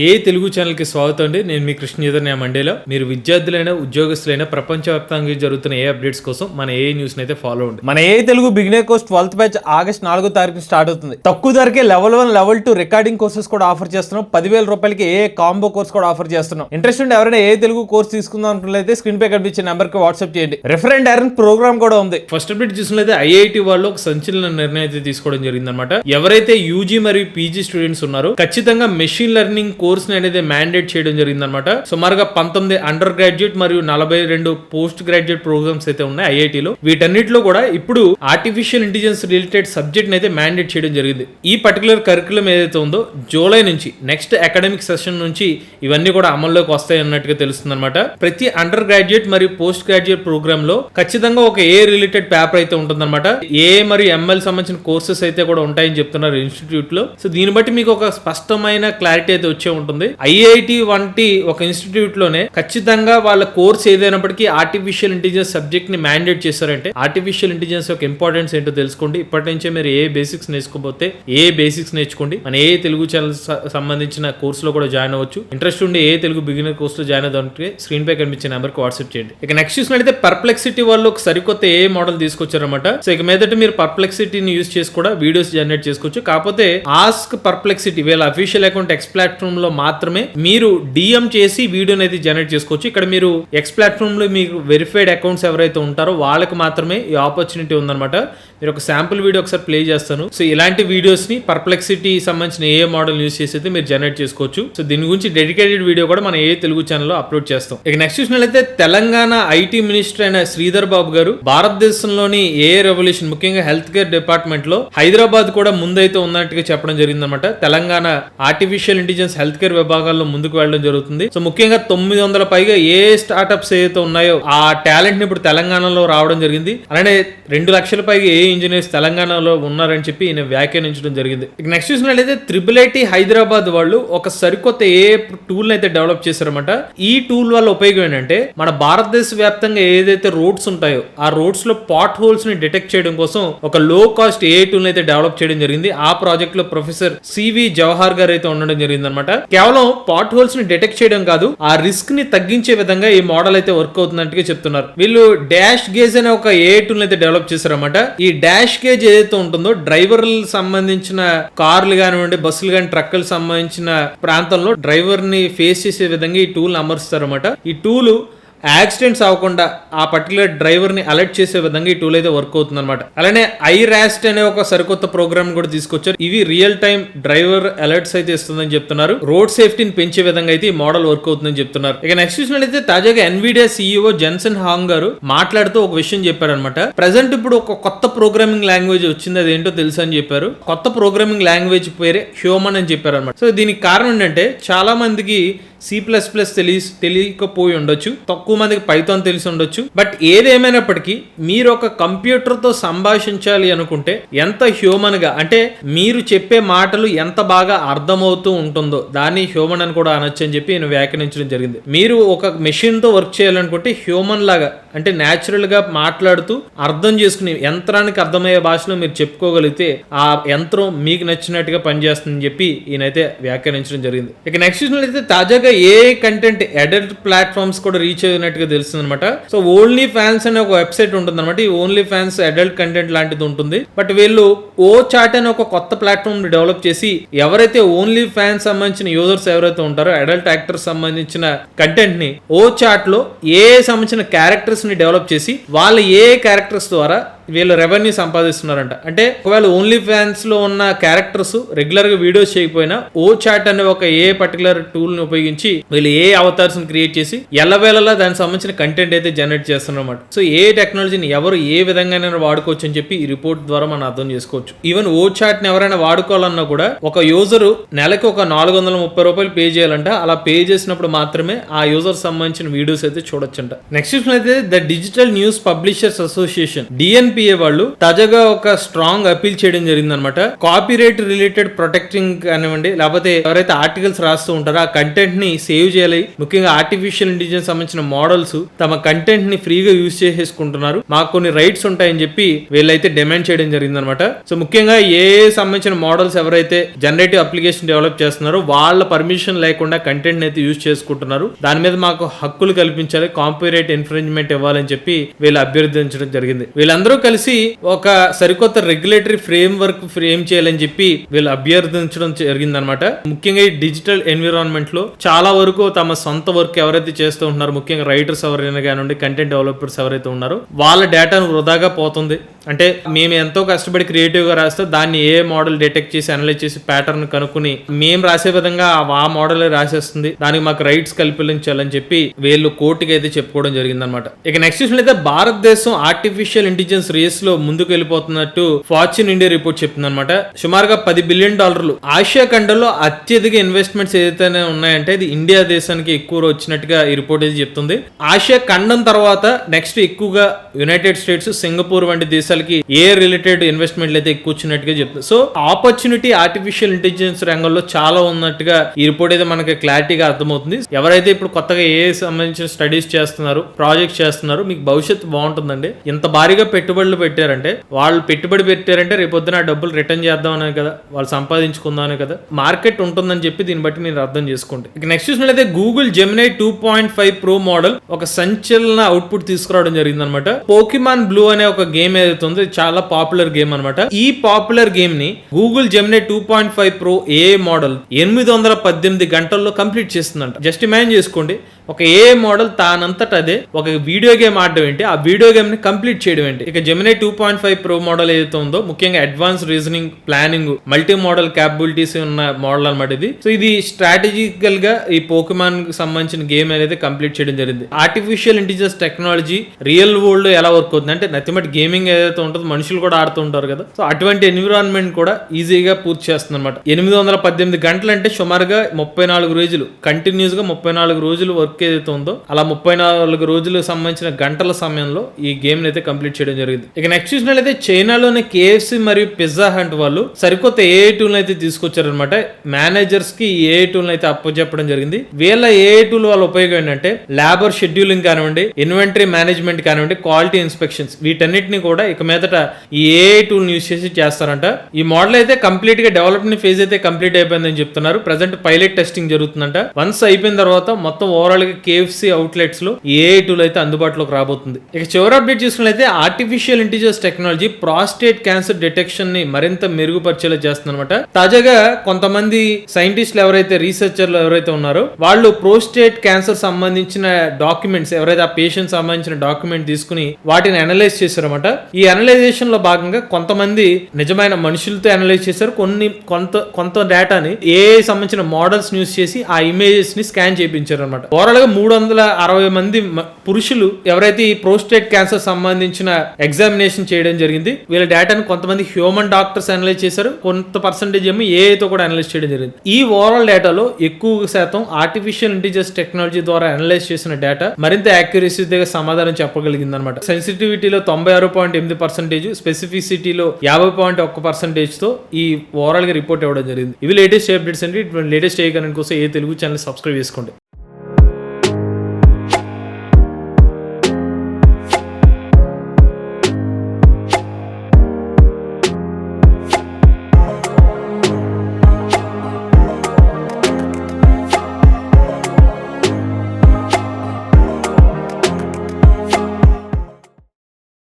ఏ Telugu channel కి స్వాగతం అండి. నేను మీ కృష్ణ చైతన్య మండేలో. మీరు విద్యార్థులైనా ఉద్యోగస్తులైనా ప్రపంచవ్యాప్తంగా జరుగుతున్న ఏ అప్డేట్స్ కోసం మన ఏ న్యూస్ అయితే ఫాలో అండి. మన ఏ Telugu beginner course 12th batch August 4వ తారీఖు స్టార్ట్ అవుతుంది. తక్కువ ధరకే లెవెల్ 1 లెవెల్ 2 రికార్డింగ్ కోర్సెస్ కూడా ఆఫర్ చేస్తున్నాం. 10,000 రూపాయలకి ఏ కాంబో కోర్స్ కూడా ఆఫర్ చేస్తున్నాం. ఇంట్రెస్ట్ ఉంటే ఎవరైనా ఏ తెలుగు కోర్స్ తీసుకుందాం అనుకున్నట్లయితే స్క్రీన్ పై కనిపించే నెంబర్ కి వాట్సాప్ చేయండి. రెఫరెంట్ ఎర్న్ ప్రోగ్రామ్ కూడా ఉంది. ఫస్ట్ అప్డేట్ చూసినట్లయితే ఐఐటి వాళ్ళు ఒక సంచలన నిర్ణయం అయితే తీసుకోవడం జరిగింది అనమాట. ఎవరైతే యూజీ మరియు పీజీ స్టూడెంట్స్ ఉన్నారో ఖచ్చితంగా మెషిన్ లెర్నింగ్ కోర్స్ అనేది మ్యాండేట్ చేయడం జరిగింది అనమాట. సుమారుగా 19 అండర్ గ్రాడ్యుయేట్ మరియు 42 పోస్ట్ గ్రాడ్యుయేట్ ప్రోగ్రామ్స్ అయితే ఉన్నాయి ఐఐటిలో. వీటన్నిటిలో కూడా ఇప్పుడు ఆర్టిఫిషియల్ ఇంటెలిజెన్స్ రిలేటెడ్ సబ్జెక్ట్ అయితే మ్యాండేట్ చేయడం జరిగింది. ఈ పర్టికులర్ కరికులం ఏదైతే ఉందో జూలై నుంచి నెక్స్ట్ అకాడమిక్ సెషన్ నుంచి ఇవన్నీ కూడా అమల్లోకి వస్తాయి అన్నట్టుగా తెలుస్తుంది అనమాట. ప్రతి అండర్ గ్రాడ్యుయేట్ మరియు పోస్ట్ గ్రాడ్యుయేట్ ప్రోగ్రామ్ లో ఖచ్చితంగా ఒక ఏ రిలేటెడ్ పేపర్ అయితే ఉంటుందన్నమాట. ఏ మరియు ఎంఎల్ సంబంధించిన కోర్సెస్ అయితే కూడా ఉంటాయని చెప్తున్నారు ఇన్స్టిట్యూట్ లో. సో దీన్ని బట్టి మీకు ఒక స్పష్టమైన క్లారిటీ అయితే వచ్చే ఉంటుంది. ఐఐటి వంటి ఒక ఇన్స్టిట్యూట్ లోనే ఖచ్చితంగా వాళ్ళ కోర్స్ ఏదైనప్పటికీ ఆర్టిఫిషియల్ ఇంటెలిజెన్స్ సబ్జెక్ట్ ని మ్యాండేట్ చేశారంటే ఆర్టిఫిషియల్ ఇంటెలిజెన్స్ యొక్క ఇంపార్టెన్స్ ఏంటో తెలుసుకోండి. ఇప్పటి నుంచే మీరు ఏ బేసిక్స్ నేర్చుకోకపోతే ఏ బేసిక్స్ నేర్చుకోండి. మన ఏ తెలుగు ఛానల్ సంబంధించిన కోర్స్ లో కూడా జాయిన్ అవ్వచ్చు. ఇంట్రెస్ట్ ఉండి ఏ తెలుగు బిగినర్ కోర్స్ లో జాయిన్ అవుతుంటే స్క్రీన్ పై కనిపించే నెంబర్ కి వాట్సాప్ చేయండి. ఇక నెక్స్ట్ చూసినట్లయితే పర్ప్లెక్సిటీ వాళ్ళు ఒక సరికొత్త ఏ మోడల్ తీసుకొచ్చారన్నమాట. సో ఇక మీదట మీరు పర్ప్లెక్సిటీని యూజ్ చేసి కూడా వీడియోస్ జనరేట్ చేసుకోవచ్చు. కాకపోతే ఆస్క్ పర్ప్లెక్సిటీ వీళ్ళ అఫీషియల్ అకౌంట్ ఎక్స్ ప్లాట్ఫామ్ లో మాత్రమే మీరు డిఎం చేసి వీడియో అనేది జనరేట్ చేసుకోవచ్చు. ఇక్కడ మీరు ఎక్స్ ప్లాట్ఫామ్ లో మీకు వెరిఫైడ్ అకౌంట్స్ ఎవరైతే ఉంటారో వాళ్ళకి మాత్రమే ఈ ఆపర్చునిటీ ఉందన్నమాట. మీరు ఒక శాంపుల్ వీడియో ఒకసారి ప్లే చేస్తాను. సో ఇలాంటి వీడియోస్ ని పర్ప్లెక్సిటీ సంబంధించిన ఏ మోడల్ యూజ్ చేసి అయితే మీరు జనరేట్ చేసుకోవచ్చు. సో దీని గురించి డెడికేటెడ్ వీడియో కూడా మన ఏ తెలుగు ఛానల్లో అప్లోడ్ చేస్తాం. ఇక నెక్స్ట్ చూసినట్లయితే తెలంగాణ ఐటీ మినిస్టర్ అయిన శ్రీధర్ బాబు గారు భారతదేశంలోని ఏ రెవల్యూషన్ ముఖ్యంగా హెల్త్ కేర్ డిపార్ట్మెంట్ లో హైదరాబాద్ కూడా ముందైతే ఉన్నట్టుగా చెప్పడం జరిగిందన్నమాట. Telangana artificial intelligence health care విభాగాల్లో ముందుకు వెళ్ళడం జరుగుతుంది. సో ముఖ్యంగా 900 పైగా ఏ స్టార్ట్అప్స్ ఏదైతే ఉన్నాయో ఆ టాలెంట్ ని ఇప్పుడు తెలంగాణలో రావడం జరిగింది. అలానే 2 లక్షల పైగా ఏ ఇంజనీర్స్ తెలంగాణలో ఉన్నారని చెప్పి ఈయన వ్యాఖ్యానించడం జరిగింది. ఇక నెక్స్ట్ చూసినట్లయితే IIIT హైదరాబాద్ వాళ్ళు ఒక సరికొత్త ఏ టూల్ అయితే డెవలప్ చేశారన్నమాట. ఈ టూల్ వల్ల ఉపయోగం ఏంటంటే మన భారతదేశ వ్యాప్తంగా ఏదైతే రోడ్స్ ఉంటాయో ఆ రోడ్స్ లో పాట్ హోల్స్ ని డిటెక్ట్ చేయడం కోసం ఒక లో కాస్ట్ ఏ టూల్ అయితే డెవలప్ చేయడం జరిగింది. ఆ ప్రాజెక్ట్ లో ప్రొఫెసర్ సివి జవహర్ గారు అయితే ఉండడం జరిగింది అనమాట. కేవలం పాట్ హోల్స్ ని డిటెక్ట్ చేయడం కాదు, ఆ రిస్క్ ని తగ్గించే విధంగా ఈ మోడల్ అయితే వర్క్ అవుతున్నట్టుగా చెప్తున్నారు. వీళ్ళు డాష్ గేజ్ అనే ఒక ఏ టూల్ అయితే డెవలప్ చేశారన్నమాట. ఈ డాష్ గేజ్ ఏదైతే ఉంటుందో డ్రైవర్లకు సంబంధించిన కార్లు కానివ్వండి, బస్సులు కానీ, ట్రక్కులకు సంబంధించిన ప్రాంతంలో డ్రైవర్ ని ఫేస్ చేసే విధంగా ఈ టూల్ అమరుస్తారన్నమాట. ఈ టూల్ యాక్సిడెంట్స్ అవ్వకుండా ఆ పర్టికులర్ డ్రైవర్ ని అలర్ట్ చేసే విధంగా ఈ టూల్ అయితే వర్క్ అవుతుంది అనమాట. అలానే ఐరాస్ట్ అనే ఒక సరికొత్త ప్రోగ్రామ్ కూడా తీసుకొచ్చారు. ఇవి రియల్ టైం డ్రైవర్ అలర్ట్స్ అయితే ఇస్తుందని చెప్తున్నారు. రోడ్ సేఫ్టీని పెంచే విధంగా అయితే ఈ మోడల్ వర్క్ అవుతుందని చెప్తున్నారు. ఇక నెక్స్ట్ చూసినట్లయితే తాజాగా ఎన్విడియా సిఇఓ జెన్సన్ హాంగ్ గారు మాట్లాడుతూ ఒక విషయం చెప్పారనమాట. ప్రెసెంట్ ఇప్పుడు ఒక కొత్త ప్రోగ్రామింగ్ లాంగ్వేజ్ వచ్చింది, అది ఏంటో తెలుసు అని చెప్పారు. కొత్త ప్రోగ్రామింగ్ లాంగ్వేజ్ పేరే హ్యూమన్ అని చెప్పారు అనమాట. సో దీనికి కారణం ఏంటంటే చాలా మందికి C++ తెలియకపోయి ఉండొచ్చు, తక్కువ మందికి పైథాన్ తెలిసి ఉండొచ్చు. బట్ ఏదేమైనప్పటికీ మీరు ఒక కంప్యూటర్ తో సంభాషించాలి అనుకుంటే ఎంత హ్యూమన్ గా అంటే మీరు చెప్పే మాటలు ఎంత బాగా అర్థమవుతూ ఉంటుందో దాన్ని హ్యూమన్ అని కూడా అనొచ్చు అని చెప్పి నేను వ్యాఖ్యానించడం జరిగింది. మీరు ఒక మెషిన్ తో వర్క్ చేయాలనుకుంటే హ్యూమన్ లాగా అంటే న్యాచురల్ గా మాట్లాడుతూ అర్థం చేసుకుని యంత్రానికి అర్థమయ్యే భాషలో మీరు చెప్పుకోగలిగితే ఆ యంత్రం మీకు నచ్చినట్టుగా పనిచేస్తుందని చెప్పి ఈయనైతే వ్యాఖ్యానించడం జరిగింది. ఇక నెక్స్ట్ చూసినట్లయితే తాజాగా ఏ కంటెంట్ అడల్ట్ ప్లాట్ఫామ్స్ కూడా రీచ్ అయినట్టుగా తెలుస్తుంది అనమాట. సో ఓన్లీ ఫ్యాన్స్ అనే ఒక వెబ్సైట్ ఉంటుంది అనమాట. ఈ ఓన్లీ ఫ్యాన్స్ అడల్ట్ కంటెంట్ లాంటిది ఉంటుంది. బట్ వీళ్ళు ఓ చాట్ అనే ఒక కొత్త ప్లాట్ఫామ్ ని డెవలప్ చేసి ఎవరైతే ఓన్లీ ఫ్యాన్స్ సంబంధించిన యూజర్స్ ఎవరైతే ఉంటారో అడల్ట్ యాక్టర్స్ సంబంధించిన కంటెంట్ ని ఓ చాట్ లో ఏ సంబంధించిన క్యారెక్టర్స్ ని డెవలప్ చేసి వాళ్ళ ఏ క్యారెక్టర్స్ ద్వారా వీళ్ళు రెవెన్యూ సంపాదిస్తున్నారంట. అంటే ఒకవేళ ఓన్లీ ఫ్యాన్స్ లో ఉన్న క్యారెక్టర్స్ రెగ్యులర్ గా వీడియోస్ చేయకపోయినా ఓ చాట్ అనే ఒక ఏ పర్టికులర్ టూల్ ని ఉపయోగించి వీళ్ళు ఏ అవతార్స్ ని క్రియేట్ చేసి ఎల్లవేళలా దానికి సంబంధించిన కంటెంట్ అయితే జనరేట్ చేస్తున్నమాట. సో ఏ టెక్నాలజీని ఎవరు ఏ విధంగా వాడుకోవచ్చు అని చెప్పి ఈ రిపోర్ట్ ద్వారా మనం అర్థం చేసుకోవచ్చు. ఈవెన్ ఓ చాట్ ని ఎవరైనా వాడుకోవాలన్నా కూడా ఒక యూజర్ నెలకి ఒక 430 రూపాయలు పే చేయాలంట. అలా పే చేసినప్పుడు మాత్రమే ఆ యూజర్ సంబంధించిన వీడియోస్ అయితే చూడొచ్చంట. నెక్స్ట్ అయితే the digital news publishers association DNP డిఎంపిఏ వాళ్ళు తాజాగా ఒక స్ట్రాంగ్ అపీల్ చేయడం జరిగింది అనమాట. కాపీరైట్ రిలేటెడ్ ప్రొటెక్టింగ్ కానివ్వండి, లేకపోతే ఎవరైతే ఆర్టికల్స్ రాస్తూ ఉంటారో ఆ కంటెంట్ ని సేవ్ చేయాలి. ముఖ్యంగా ఆర్టిఫిషియల్ ఇంటెలిజెన్స్ సంబంధించిన మోడల్స్ తమ కంటెంట్ ని ఫ్రీగా యూజ్ చేసేసుకుంటున్నారు, మాకు కొన్ని రైట్స్ ఉంటాయని చెప్పి వీళ్ళైతే డిమాండ్ చేయడం జరిగింది అనమాట. సో ముఖ్యంగా ఏ సంబంధించిన మోడల్స్ ఎవరైతే జనరేటివ్ అప్లికేషన్ డెవలప్ చేస్తున్నారో వాళ్ళ పర్మిషన్ లేకుండా కంటెంట్ అయితే యూజ్ చేసుకుంటున్నారు, దాని మీద మాకు హక్కులు కల్పించాలి, కాపీరైట్ ఇన్ఫ్రింజ్మెంట్ ఇవ్వాలని చెప్పి వీళ్ళు అభ్యర్థించడం జరిగింది. వీళ్ళందరూ కలిసి ఒక సరికొత్త రెగ్యులేటరీ ఫ్రేమ్ వర్క్ ఫ్రేమ్ చేయాలని చెప్పి వీళ్ళు అభ్యర్థించడం జరిగింది అనమాట. ముఖ్యంగా ఈ డిజిటల్ ఎన్విరాన్మెంట్ లో చాలా వరకు తమ సొంత వర్క్ ఎవరైతే చేస్తూ ఉంటున్నారో, ముఖ్యంగా రైటర్స్ ఎవరైనా కానివ్వండి, కంటెంట్ డెవలపర్స్ ఎవరైతే ఉన్నారో వాళ్ళ డేటాను వృధాగా పోతుంది. అంటే మేము ఎంతో కష్టపడి క్రియేటివ్ గా రాస్తే దాన్ని ఏ మోడల్ డిటెక్ట్ చేసి అనలైజ్ చేసి ప్యాటర్న్ కనుక్కుని మేము రాసే విధంగా ఆ మోడల్ రాసేస్తుంది, దానికి మాకు రైట్స్ కల్పించాలని చెప్పి వీళ్ళు కోర్టుకి అయితే చెప్పుకోవడం జరిగింది అనమాట. ఇక నెక్స్ట్ చూసినట్లయితే భారతదేశం ఆర్టిఫిషియల్ ఇంటెలిజెన్స్ రేస్ లో ముందుకు వెళ్ళిపోతున్నట్టు ఫార్చ్యూన్ ఇండియా రిపోర్ట్ చెప్తుంది అనమాట. సుమారుగా $10 బిలియన్ ఆసియా ఖండంలో అత్యధిక ఇన్వెస్ట్మెంట్స్ ఏదైతే ఉన్నాయంటే ఇది ఇండియా దేశానికి ఎక్కువ వచ్చినట్టుగా ఈ రిపోర్ట్ అయితే చెప్తుంది. ఆసియా ఖండం తర్వాత నెక్స్ట్ ఎక్కువగా యునైటెడ్ స్టేట్స్, సింగపూర్ వంటి దేశాలకి ఏ రిలేటెడ్ ఇన్వెస్ట్మెంట్లు అయితే ఎక్కువ వచ్చినట్టుగా చెప్తుంది. సో ఆపర్చునిటీ ఆర్టిఫిషియల్ ఇంటెలిజెన్స్ రంగంలో చాలా ఉన్నట్టుగా ఈ రిపోర్ట్ అయితే మనకి క్లారిటీగా అర్థమవుతుంది. ఎవరైతే ఇప్పుడు కొత్తగా ఏ సంబంధించిన స్టడీస్ చేస్తున్నారు, ప్రాజెక్ట్స్ చేస్తున్నారు, మీకు భవిష్యత్తు బాగుంటుందండి. ఇంత భారీగా పెట్టుబడులు పెట్టారంటే వాళ్ళు పెట్టుబడి పెట్టారంటే రేపొద్దున ఆ డబ్బులు రిటర్న్ చేద్దామనే కదా, వాళ్ళు సంపాదించుకుందామనే కదా, మార్కెట్ ఉంటుందని చెప్పి దీన్ని బట్టి మీరు అర్థం చేసుకోండి. ఇక నెక్స్ట్ చూసినట్లయితే గూగుల్ జెమినై 2.5 Pro మోడల్ ఒక సంచలన అవుట్పుట్ తీసుకురావడం జరిగింది అనమాట. పోకిమాన్ బ్లూ అనే ఒక గేమ్ ఏదైతే ఉందో చాలా పాపులర్ గేమ్ అనమాట. ఈ పాపులర్ గేమ్ ని Google Gemini 2.5 Pro AI model 818 గంటల్లో కంప్లీట్ చేస్తుందంట. జస్ట్ ఇమాజిన్ చేసుకోండి, ఒక ఏ మోడల్ తానంతట అదే ఒక వీడియో గేమ్ ఆడడం ఏంటి, ఆ వీడియో గేమ్ ని కంప్లీట్ చేయడం ఏంటి. ఇక జెమినై 2.5 Pro మోడల్ ఏదైతే ఉందో ముఖ్యంగా advance reasoning, planning, multi modal capabilities ఉన్న మోడల్ అనమాట ఇది. సో ఇది స్ట్రాటజికల్ గా ఈ పోకిమాన్ కి సంబంధించిన గేమ్ అనేది కంప్లీట్ చేయడం జరిగింది. Artificial intelligence technology real world ఎలా వర్క్ అవుతుంది అంటే నథింగ్ గేమింగ్ ఏదైతే ఉంటుందో మనుషులు కూడా ఆడుతూ ఉంటారు కదా, సో అటువంటి ఎన్విరాన్మెంట్ కూడా ఈజీగా పూర్తి చేస్తుంది అనమాట. 818 గంటలు అంటే సుమారుగా 34 రోజులు కంటిన్యూస్ గా 34 రోజులు వర్క్ ఏదైతే ఉందో అలా 34 రోజులకు సంబంధించిన గంటల సమయంలో ఈ గేమ్ అయితే కంప్లీట్ చేయడం జరిగింది. ఇక నెక్స్ట్ చూసినట్లయితే చైనాలోని KFC మరియు పిజ్జా హంట్ వాళ్ళు సరికొత్త AI టూల్ అయితే తీసుకొచ్చారనమాట. మేనేజర్స్ కి AI టూల్ అయితే అప్పచెప్పడం జరిగింది. వీళ్ళ AI టూల్ వాళ్ళ ఉపయోగం ఏంటంటే లేబర్ షెడ్యూలింగ్ కానివ్వండి, ఇన్వెంటరీ మేనేజ్మెంట్ కానివ్వండి, క్వాలిటీ ఇన్స్పెక్షన్స్ వీటన్నిటిని కూడా ఇక మీదట ఈ AI టూల్ యూజ్ చేసి చేస్తారంట. ఈ మోడల్ అయితే కంప్లీట్ గా డెవలప్మెంట్ ఫేజ్ అయితే కంప్లీట్ అయిపోయిందని చెప్తున్నారు. ప్రెసెంట్ పైలట్ టెస్టింగ్ జరుగుతుందంట. వన్స్ అయిపోయిన తర్వాత మొత్తం ఓవరాల్ గా KFC అవుట్లెట్స్ లో AI టూల్ అయితే అందుబాటులోకి రాబోతుంది. ఇక చివరి అప్డేట్ చూసుకున్నట్లయితే artificial intelligence technology prostate cancer detection ని మరింత మెరుగుపరిచేలా చేస్తుందన్నమాట. తాజాగా కొంతమంది సైంటిస్టులు ఎవరైతే రీసెర్చర్లు ఎవరైతే ఉన్నారో వాళ్ళు ప్రోస్టేట్ క్యాన్సర్ సంబంధించిన డాక్యుమెంట్స్ ఎవరైతే ఆ పేషెంట్ సంబంధించిన డాక్యుమెంట్ తీసుకుని వాటిని అనలైజ్ చేశారన్నమాట. ఈ అనలైజేషన్ లో భాగంగా కొంతమంది నిజమైన మనుషులతో అనలైజ్ చేశారు, కొంత డేటాని AI సంబంధించిన మోడల్స్ యూస్ చేసి ఆ ఇమేజెస్ ని స్కాన్ చేయించారు అనమాట. ఓవరాల్ గా 360 మంది పురుషులు ఎవరైతే ఈ ప్రోస్టేట్ క్యాన్సర్ సంబంధించిన ఎగ్జామినేషన్ చేయడం జరిగింది. వీళ్ళ డేటాను కొంతమంది హ్యూమన్ డాక్టర్స్ అనలైజ్ చేశారు, కొంత పర్సెంటేజ్ ఏమో AI తో కూడా అనలైజ్ చేయడం జరిగింది. ఈ ఓవరాల్ డేటాలో ఎక్కువ శాతం ఆర్టిఫిషియల్ ఇంటెలిజెన్స్ టెక్నాలజీ ద్వారా అనలైజ్ చేసిన డేటా మరింత యాక్యురసీగా సమాధానం చెప్పగలిగింది అనమాట. సెన్సిటివిటీలో 96.8%, స్పెసిఫిసిటీలో 50.1% తో ఈ ఓవరాల్ గా రిపోర్ట్ ఇవ్వడం జరిగింది. ఇవి లేటెస్ట్ అప్డేట్స్ అండి. లేటెస్ట్ ఏ కరెంట్ కోసం ఏ తెలుగు ఛానల్ సబ్స్క్రైబ్ చేసుకోండి.